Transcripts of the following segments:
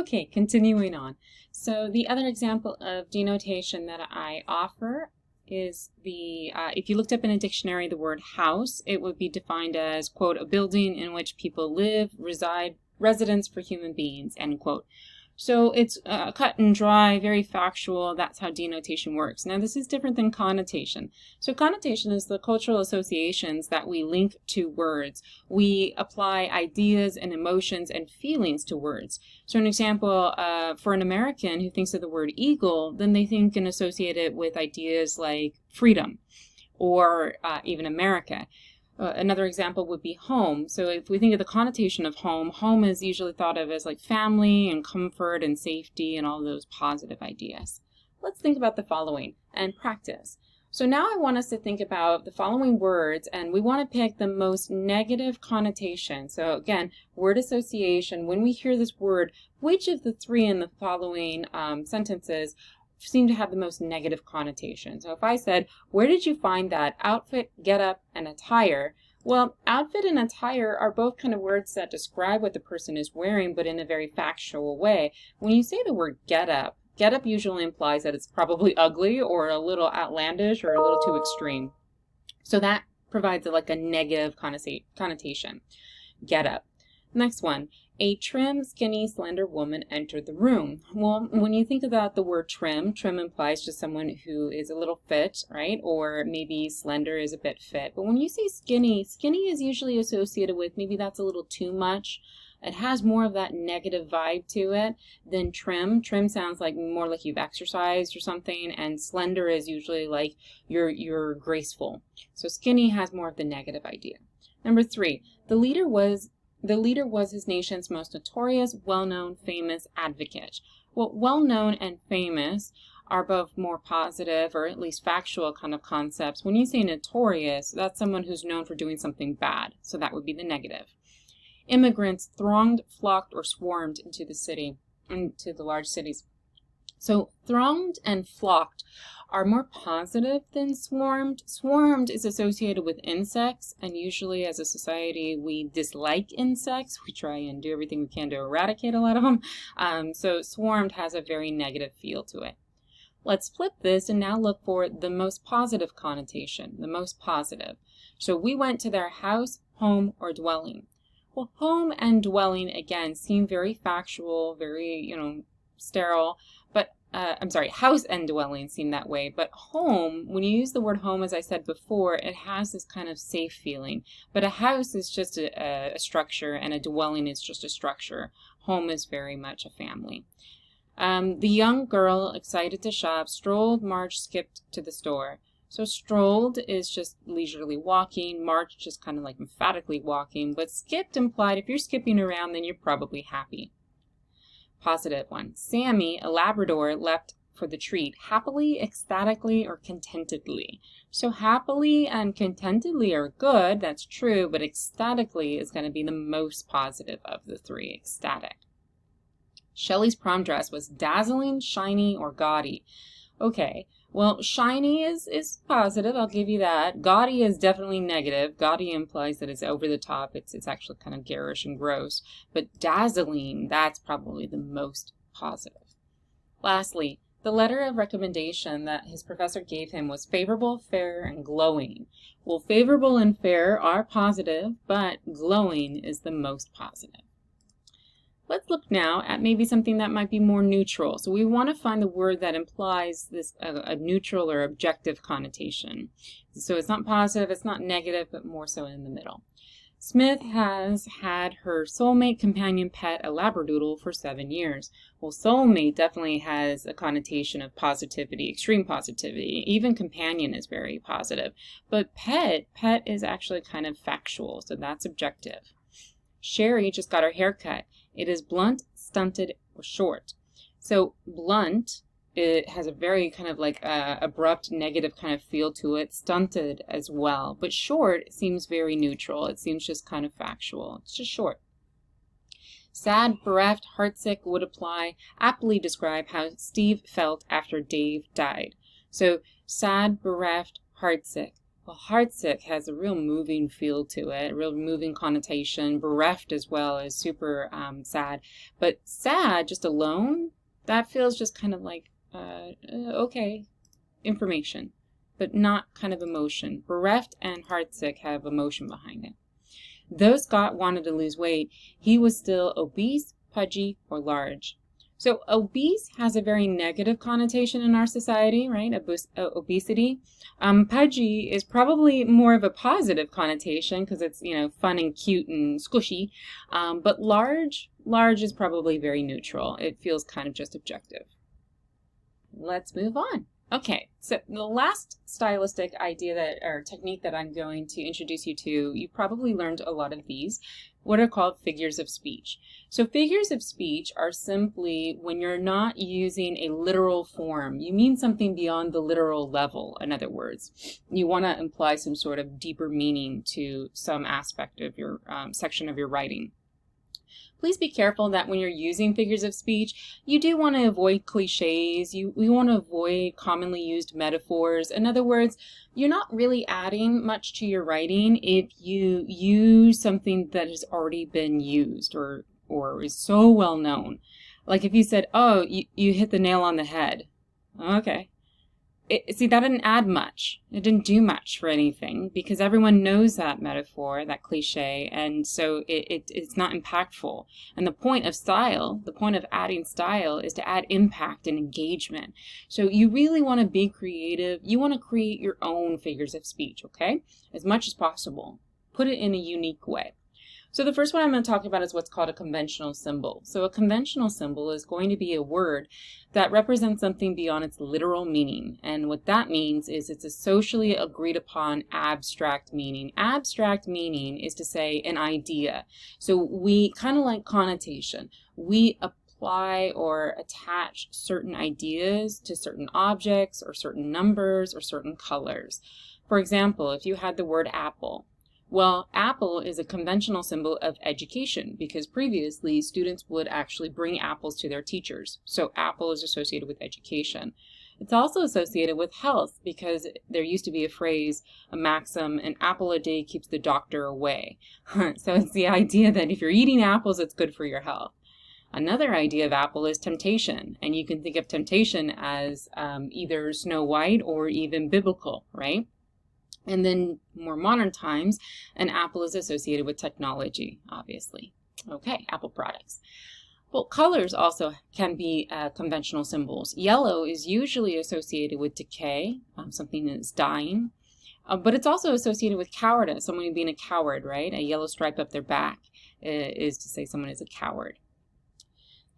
Okay, continuing on. So the other example of denotation that I offer is if you looked up in a dictionary the word house, it would be defined as, quote, a building in which people live, reside, residence for human beings, end quote. So it's cut and dry, very factual. That's how denotation works. Now, this is different than connotation. So connotation is the cultural associations that we link to words. We apply ideas and emotions and feelings to words. So an example, for an American who thinks of the word eagle, then they think and associate it with ideas like freedom or even America. Another example would be home. So if we think of the connotation of home, home is usually thought of as like family and comfort and safety and all those positive ideas. Let's think about the following and practice. So now I want us to think about the following words, and we want to pick the most negative connotation. So again, word association. When we hear this word, which of the three in the following sentences seem to have the most negative connotation? So if I said, where did you find that outfit, getup, and attire? Well, outfit and attire are both kind of words that describe what the person is wearing, but in a very factual way. When you say the word getup, getup usually implies that it's probably ugly or a little outlandish or a little too extreme. So that provides like a negative connotation. Getup. Next one. A trim, skinny, slender woman entered the room. Well, when you think about the word trim, trim implies just someone who is a little fit, right? Or maybe slender is a bit fit. But when you say skinny, skinny is usually associated with maybe that's a little too much. It has more of that negative vibe to it than trim. Trim sounds like more like you've exercised or something, and slender is usually like you're graceful. So skinny has more of the negative idea. Number 3, the leader was his nation's most notorious, well-known, famous advocate. Well, well-known and famous are both more positive or at least factual kind of concepts. When you say notorious, that's someone who's known for doing something bad. So that would be the negative. Immigrants thronged, flocked, or swarmed into the large cities. So thronged and flocked are more positive than swarmed. Swarmed is associated with insects, and usually as a society we dislike insects. We try and do everything we can to eradicate a lot of them. So swarmed has a very negative feel to it. Let's flip this and now look for the most positive connotation, the most positive. So we went to their house, home, or dwelling. Well, home and dwelling, again, seem very factual, very, sterile, but house and dwelling seem that way, but home, when you use the word home, as I said before, it has this kind of safe feeling. But a house is just a structure, and a dwelling is just a structure. Home is very much a family. The young girl, excited to shop, strolled, marched, skipped to the store. So strolled is just leisurely walking, marched just kind of like emphatically walking, but skipped implied if you're skipping around, then you're probably happy. Positive one. Sammy, a Labrador, leapt for the treat, happily, ecstatically, or contentedly. So happily and contentedly are good, that's true, but ecstatically is going to be the most positive of the three, ecstatic. Shelley's prom dress was dazzling, shiny, or gaudy. Okay, well, shiny is positive, I'll give you that. Gaudy is definitely negative. Gaudy implies that it's over the top. It's actually kind of garish and gross. But dazzling, that's probably the most positive. Lastly, the letter of recommendation that his professor gave him was favorable, fair, and glowing. Well, favorable and fair are positive, but glowing is the most positive. Let's look now at maybe something that might be more neutral. So we want to find the word that implies this a neutral or objective connotation. So it's not positive, it's not negative, but more so in the middle. Smith has had her soulmate, companion, pet, a Labradoodle for 7 years. Well, soulmate definitely has a connotation of positivity, extreme positivity. Even companion is very positive. But pet is actually kind of factual, so that's objective. Sherry just got her hair cut. It is blunt, stunted, or short. So blunt, it has a very kind of like abrupt, negative kind of feel to it. Stunted as well. But short seems very neutral. It seems just kind of factual. It's just short. Sad, bereft, heartsick would aptly describe how Steve felt after Dave died. So sad, bereft, heartsick. Well, heartsick has a real moving feel to it, a real moving connotation. Bereft as well is super sad. But sad just alone, that feels just kind of like, okay, information, but not kind of emotion. Bereft and heartsick have emotion behind it. Though Scott wanted to lose weight, he was still obese, pudgy, or large. So obese has a very negative connotation in our society, right? Obesity. Pudgy is probably more of a positive connotation because it's, fun and cute and squishy. But large is probably very neutral. It feels kind of just objective. Let's move on. Okay, so the last stylistic idea or technique that I'm going to introduce you to, you probably learned a lot of these, what are called figures of speech. So figures of speech are simply when you're not using a literal form. You mean something beyond the literal level, in other words. You want to imply some sort of deeper meaning to some aspect of your section of your writing. Please be careful that when you're using figures of speech, you do want to avoid cliches. We want to avoid commonly used metaphors. In other words, you're not really adding much to your writing if you use something that has already been used or is so well known. Like if you said, oh, you hit the nail on the head. Okay. See, that didn't add much. It didn't do much for anything because everyone knows that metaphor, that cliche, and so it's not impactful. And the point of style, the point of adding style is to add impact and engagement. So you really want to be creative. You want to create your own figures of speech, okay? As much as possible. Put it in a unique way. So the first one I'm going to talk about is what's called a conventional symbol. So a conventional symbol is going to be a word that represents something beyond its literal meaning. And what that means is it's a socially agreed upon abstract meaning. Abstract meaning is to say an idea. So we kind of like connotation. We apply or attach certain ideas to certain objects or certain numbers or certain colors. For example, if you had the word apple, well, apple is a conventional symbol of education because previously students would actually bring apples to their teachers. So apple is associated with education. It's also associated with health because there used to be a phrase, a maxim, an apple a day keeps the doctor away. So it's the idea that if you're eating apples, it's good for your health. Another idea of apple is temptation, and you can think of temptation as either Snow White or even biblical, right? And then more modern times, an apple is associated with technology, obviously. Okay, Apple products. Well, colors also can be conventional symbols. Yellow is usually associated with decay, something is dying. But it's also associated with cowardice, someone being a coward, right? A yellow stripe up their back is to say someone is a coward.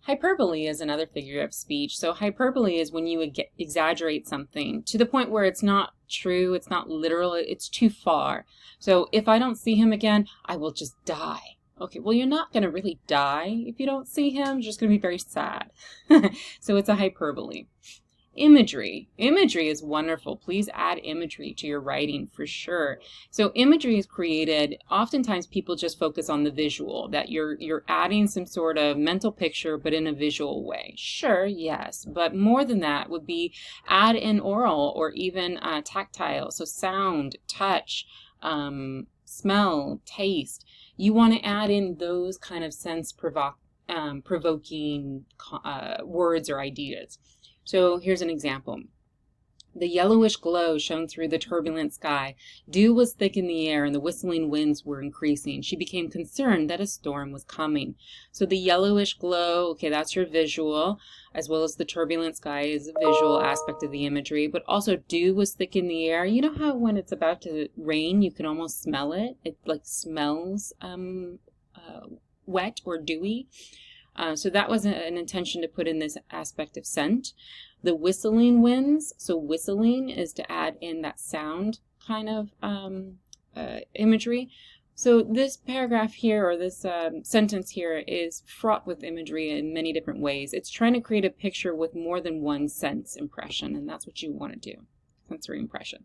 Hyperbole is another figure of speech. So hyperbole is when you exaggerate something to the point where it's not true, it's not literal, it's too far. So if I don't see him again, I will just die. Okay, well, you're not going to really die if you don't see him. You're just going to be very sad. So it's a hyperbole. Imagery. Imagery is wonderful. Please add imagery to your writing for sure. So imagery is created, oftentimes people just focus on the visual, that you're adding some sort of mental picture but in a visual way. Sure, yes, but more than that would be add in oral or even tactile. So sound, touch, smell, taste. You want to add in those kind of provoking words or ideas. So here's an example. The yellowish glow shone through the turbulent sky. Dew was thick in the air and the whistling winds were increasing. She became concerned that a storm was coming. So the yellowish glow, okay, that's your visual, as well as the turbulent sky is a visual aspect of the imagery, but also dew was thick in the air. You know how when it's about to rain, you can almost smell it? It like smells wet or dewy. So that was an intention to put in this aspect of scent. The whistling winds, so whistling is to add in that sound kind of imagery. So this paragraph here, or this sentence here, is fraught with imagery in many different ways. It's trying to create a picture with more than one sense impression, and that's what you want to do, sensory impression.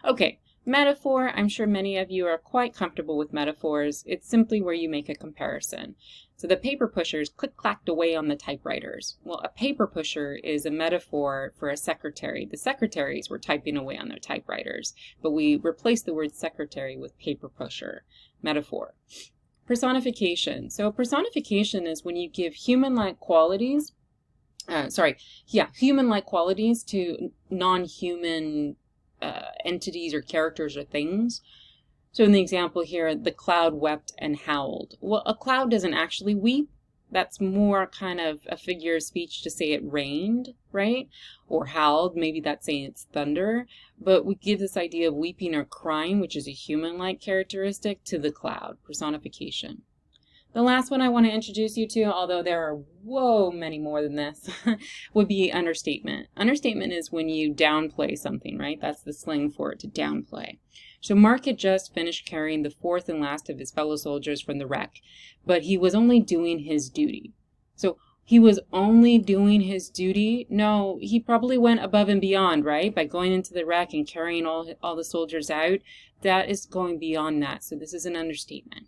Okay. Metaphor, I'm sure many of you are quite comfortable with metaphors. It's simply where you make a comparison. So the paper pushers click-clacked away on the typewriters. Well, a paper pusher is a metaphor for a secretary. The secretaries were typing away on their typewriters, but we replaced the word secretary with paper pusher metaphor. Personification. So personification is when you give human-like qualities, human-like qualities to non-human entities or characters or things. So in the example here, the cloud wept and howled. Well, a cloud doesn't actually weep. That's more kind of a figure of speech to say it rained, right? Or howled, maybe that's saying it's thunder. But we give this idea of weeping or crying, which is a human-like characteristic, to the cloud, personification. The last one I want to introduce you to, although there are many more than this, would be understatement. Understatement is when you downplay something, right? That's the slang for it, to downplay. So Mark had just finished carrying the fourth and last of his fellow soldiers from the wreck, but he was only doing his duty. So he was only doing his duty? No, he probably went above and beyond, right? By going into the wreck and carrying all the soldiers out. That is going beyond that. So this is an understatement.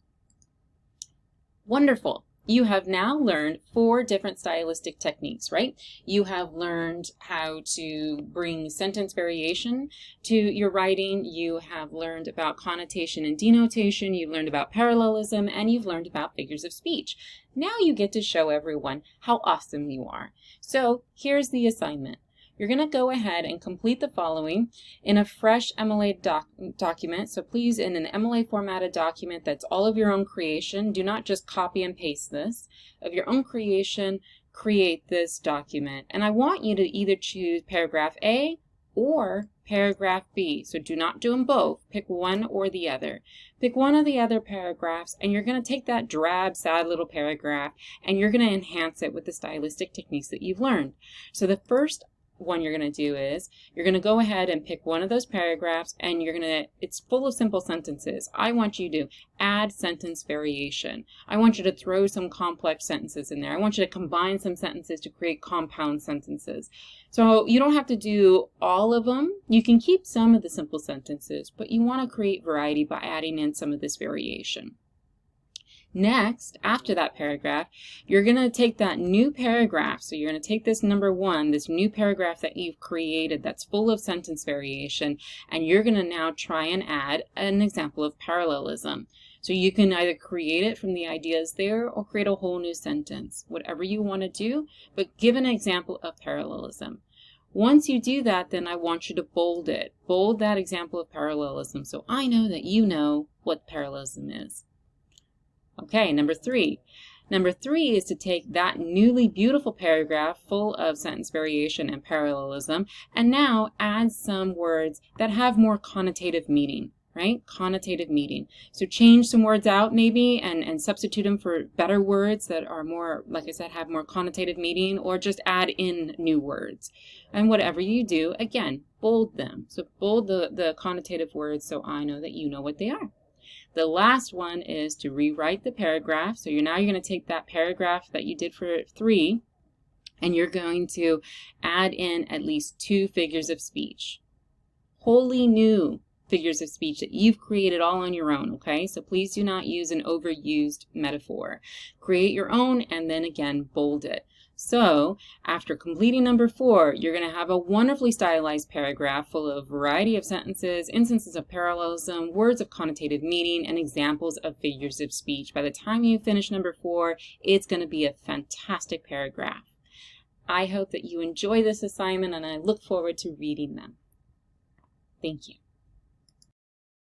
Wonderful. You have now learned 4 different stylistic techniques, right? You have learned how to bring sentence variation to your writing. You have learned about connotation and denotation. You've learned about parallelism, and you've learned about figures of speech. Now you get to show everyone how awesome you are. So here's the assignment. You're going to go ahead and complete the following in a fresh MLA document. So please, in an MLA formatted document that's all of your own creation, do not just copy and paste this. Of your own creation, create this document. And I want you to either choose paragraph A or paragraph B. So do not do them both. Pick one or the other. Pick one of the other paragraphs, and you're going to take that drab, sad little paragraph, and you're going to enhance it with the stylistic techniques that you've learned. So the first one you're going to do is you're going to go ahead and pick one of those paragraphs, and it's full of simple sentences. I want you to add sentence variation. I want you to throw some complex sentences in there. I want you to combine some sentences to create compound sentences. So you don't have to do all of them. You can keep some of the simple sentences, but you want to create variety by adding in some of this variation. Next, after that paragraph, you're going to take that new paragraph. So you're going to take this number 1, this new paragraph that you've created that's full of sentence variation, and you're going to now try and add an example of parallelism. So you can either create it from the ideas there or create a whole new sentence, whatever you want to do, but give an example of parallelism. Once you do that, then I want you to bold it. Bold that example of parallelism so I know that you know what parallelism is. Okay, number 3. Number 3 is to take that newly beautiful paragraph full of sentence variation and parallelism and now add some words that have more connotative meaning, right? Connotative meaning. So change some words out maybe and substitute them for better words that are more, like I said, have more connotative meaning, or just add in new words. And whatever you do, again, bold them. So bold the connotative words so I know that you know what they are. The last one is to rewrite the paragraph. So you're going to take that paragraph that you did for 3, and you're going to add in at least 2 figures of speech. Wholly new figures of speech that you've created all on your own, okay? So please do not use an overused metaphor. Create your own and then again bold it. So after completing number 4, you're going to have a wonderfully stylized paragraph full of variety of sentences, instances of parallelism, words of connotative meaning, and examples of figures of speech. By the time you finish number 4, it's going to be a fantastic paragraph. I hope that you enjoy this assignment, and I look forward to reading them. Thank you.